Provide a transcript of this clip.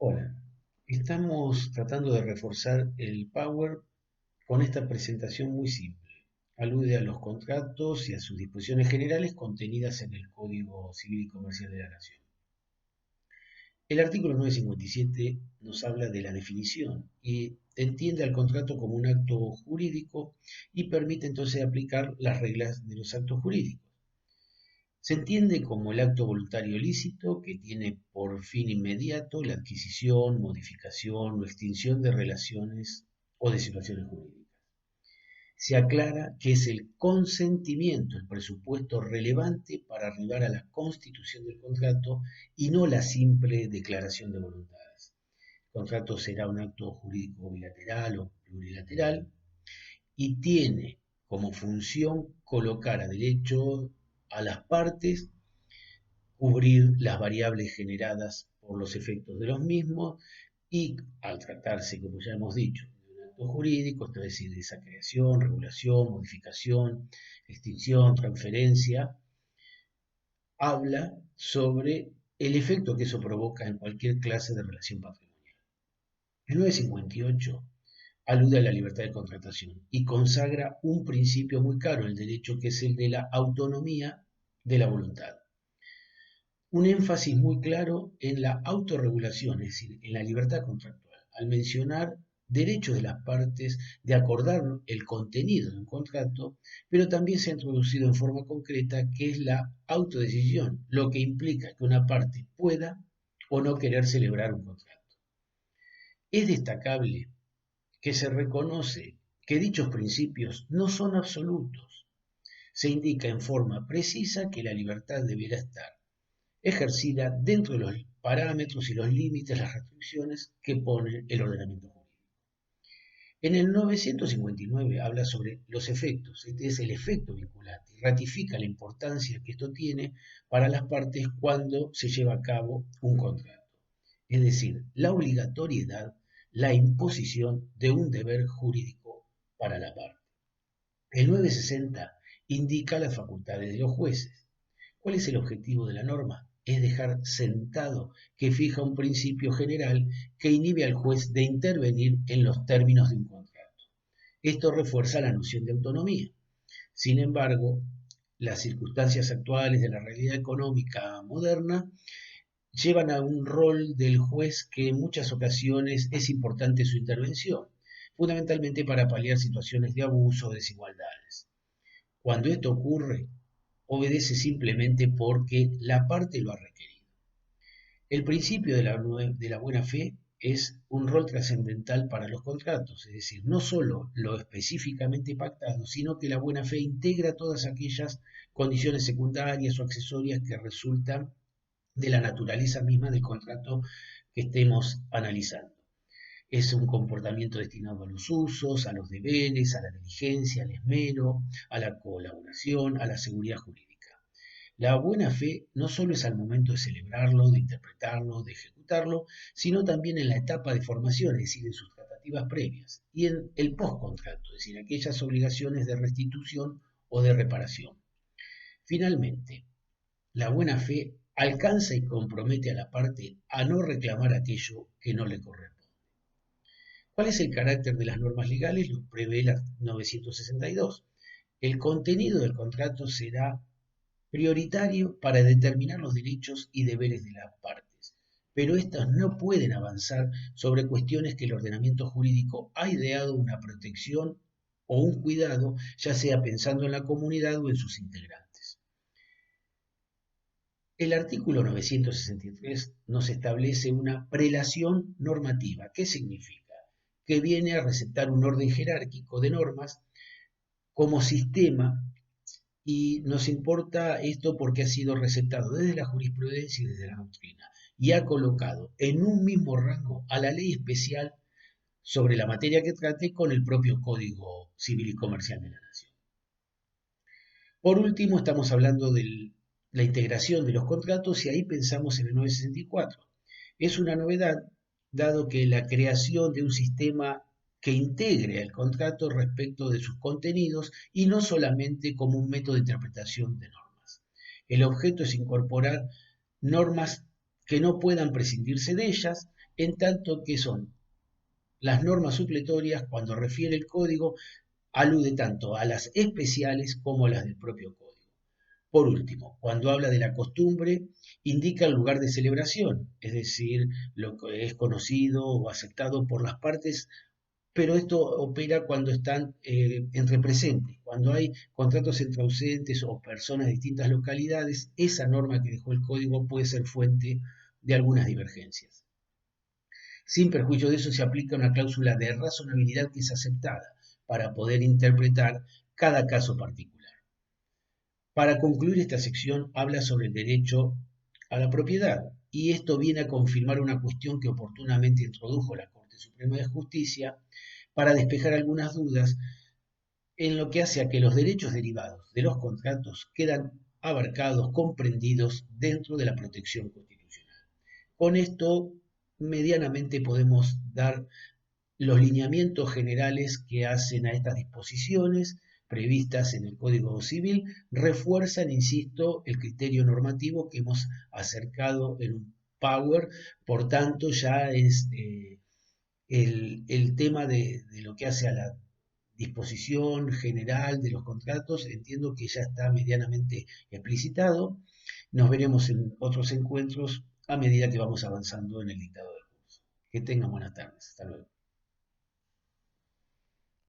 Hola, estamos tratando de reforzar el Power con esta presentación muy simple. Alude a los contratos y a sus disposiciones generales contenidas en el Código Civil y Comercial de la Nación. El artículo 957 nos habla de la definición y entiende al contrato como un acto jurídico y permite entonces aplicar las reglas de los actos jurídicos. Se entiende como el acto voluntario lícito que tiene por fin inmediato la adquisición, modificación o extinción de relaciones o de situaciones jurídicas. Se aclara que es el consentimiento, el presupuesto relevante para arribar a la constitución del contrato y no la simple declaración de voluntades. El contrato será un acto jurídico bilateral o plurilateral y tiene como función colocar a derecho a las partes, cubrir las variables generadas por los efectos de los mismos y al tratarse, como ya hemos dicho, de un acto jurídico, es decir, de esa creación, regulación, modificación, extinción, transferencia, habla sobre el efecto que eso provoca en cualquier clase de relación patrimonial. El 958 alude a la libertad de contratación y consagra un principio muy caro, el derecho que es el de la autonomía de la voluntad. Un énfasis muy claro en la autorregulación, es decir, en la libertad contractual, al mencionar derechos de las partes de acordar el contenido de un contrato, pero también se ha introducido en forma concreta que es la autodecisión, lo que implica que una parte pueda o no querer celebrar un contrato. Es destacable que se reconoce que dichos principios no son absolutos. Se indica en forma precisa que la libertad deberá estar ejercida dentro de los parámetros y los límites, las restricciones que pone el ordenamiento jurídico. En el 959 habla sobre los efectos, este es el efecto vinculante, y ratifica la importancia que esto tiene para las partes cuando se lleva a cabo un contrato, es decir, la obligatoriedad, la imposición de un deber jurídico para la parte. El 960 indica las facultades de los jueces. ¿Cuál es el objetivo de la norma? Es dejar sentado que fija un principio general que inhibe al juez de intervenir en los términos de un contrato. Esto refuerza la noción de autonomía. Sin embargo, las circunstancias actuales de la realidad económica moderna llevan a un rol del juez que en muchas ocasiones es importante su intervención, fundamentalmente para paliar situaciones de abuso o desigualdades. Cuando esto ocurre, obedece simplemente porque la parte lo ha requerido. El principio de la buena fe es un rol trascendental para los contratos, es decir, no solo lo específicamente pactado, sino que la buena fe integra todas aquellas condiciones secundarias o accesorias que resultan de la naturaleza misma del contrato que estemos analizando. Es un comportamiento destinado a los usos, a los deberes, a la diligencia, al esmero, a la colaboración, a la seguridad jurídica. La buena fe no solo es al momento de celebrarlo, de interpretarlo, de ejecutarlo, sino también en la etapa de formación, es decir, en sus tratativas previas, y en el postcontrato, es decir, aquellas obligaciones de restitución o de reparación. Finalmente, la buena fe alcanza y compromete a la parte a no reclamar aquello que no le corresponde. ¿Cuál es el carácter de las normas legales? Lo prevé la 962. El contenido del contrato será prioritario para determinar los derechos y deberes de las partes, pero éstas no pueden avanzar sobre cuestiones que el ordenamiento jurídico ha ideado una protección o un cuidado, ya sea pensando en la comunidad o en sus integrantes. El artículo 963 nos establece una prelación normativa. ¿Qué significa? Que viene a recetar un orden jerárquico de normas como sistema y nos importa esto porque ha sido recetado desde la jurisprudencia y desde la doctrina y ha colocado en un mismo rango a la ley especial sobre la materia que trate con el propio Código Civil y Comercial de la Nación. Por último, estamos hablando de la integración de los contratos y ahí pensamos en el 964. Es una novedad, dado que la creación de un sistema que integre el contrato respecto de sus contenidos y no solamente como un método de interpretación de normas. El objeto es incorporar normas que no puedan prescindirse de ellas, en tanto que son las normas supletorias, cuando refiere el código, alude tanto a las especiales como a las del propio código. Por último, cuando habla de la costumbre, indica el lugar de celebración, es decir, lo que es conocido o aceptado por las partes, pero esto opera cuando están en represente, cuando hay contratos entre ausentes o personas de distintas localidades, esa norma que dejó el código puede ser fuente de algunas divergencias. Sin perjuicio de eso, se aplica una cláusula de razonabilidad que es aceptada para poder interpretar cada caso particular. Para concluir esta sección habla sobre el derecho a la propiedad y esto viene a confirmar una cuestión que oportunamente introdujo la Corte Suprema de Justicia para despejar algunas dudas en lo que hace a que los derechos derivados de los contratos quedan abarcados, comprendidos dentro de la protección constitucional. Con esto, medianamente podemos dar los lineamientos generales que hacen a estas disposiciones previstas en el Código Civil refuerzan, insisto, el criterio normativo que hemos acercado en un Power, por tanto ya es el tema de lo que hace a la disposición general de los contratos, entiendo que ya está medianamente explicitado. Nos veremos en otros encuentros a medida que vamos avanzando en el dictado del curso. Que tengan buenas tardes. Hasta luego.